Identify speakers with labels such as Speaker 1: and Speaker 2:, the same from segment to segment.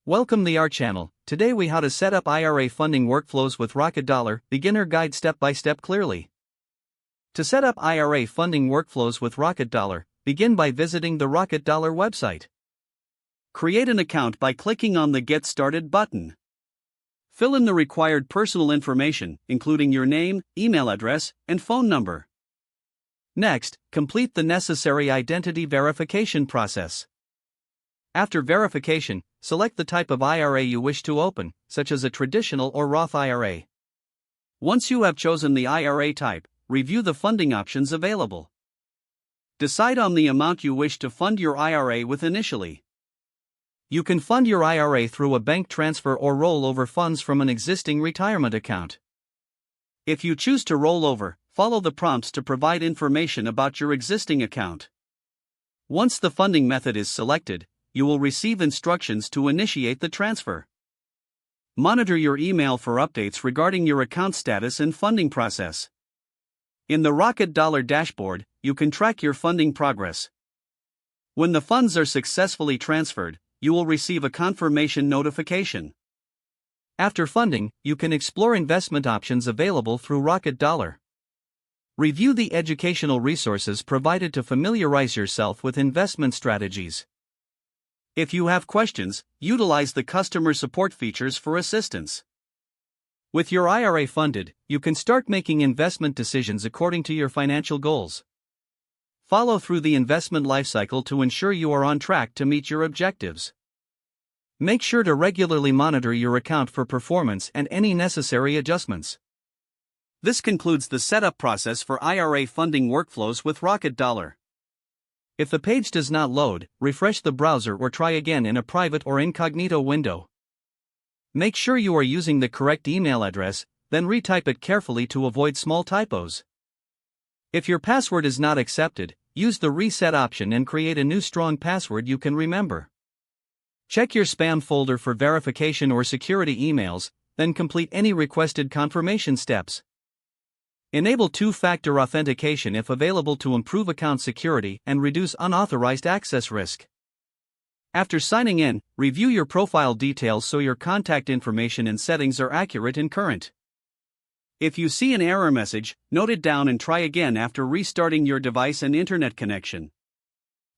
Speaker 1: Welcome the our channel. Today we how to set up IRA funding workflows with Rocket Dollar, beginner guide step by step clearly. To set up IRA funding workflows with Rocket Dollar, begin by visiting the Rocket Dollar website. Create an account by clicking on the Get Started button. Fill in the required personal information, including your name, email address, and phone number. Next, complete the necessary identity verification process. After verification, select the type of IRA you wish to open, such as a traditional or Roth IRA. Once you have chosen the IRA type, review the funding options available. Decide on the amount you wish to fund your IRA with initially. You can fund your IRA through a bank transfer or roll over funds from an existing retirement account. If you choose to roll over, follow the prompts to provide information about your existing account. Once the funding method is selected, you will receive instructions to initiate the transfer. Monitor your email for updates regarding your account status and funding process. In the Rocket Dollar dashboard, you can track your funding progress. When the funds are successfully transferred, you will receive a confirmation notification. After funding, you can explore investment options available through Rocket Dollar. Review the educational resources provided to familiarize yourself with investment strategies. If you have questions, utilize the customer support features for assistance. With your IRA funded, you can start making investment decisions according to your financial goals. Follow through the investment lifecycle to ensure you are on track to meet your objectives. Make sure to regularly monitor your account for performance and any necessary adjustments. This concludes the setup process for IRA funding workflows with Rocket Dollar. If the page does not load, refresh the browser or try again in a private or incognito window. Make sure you are using the correct email address, then retype it carefully to avoid small typos. If your password is not accepted, use the reset option and create a new strong password you can remember. Check your spam folder for verification or security emails, then complete any requested confirmation steps. Enable two-factor authentication if available to improve account security and reduce unauthorized access risk. After signing in, review your profile details so your contact information and settings are accurate and current. If you see an error message, note it down and try again after restarting your device and internet connection.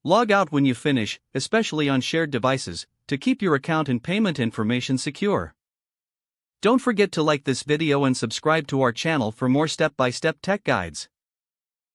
Speaker 1: Log out when you finish, especially on shared devices, to keep your account and payment information secure. Don't forget to like this video and subscribe to our channel for more step-by-step tech guides.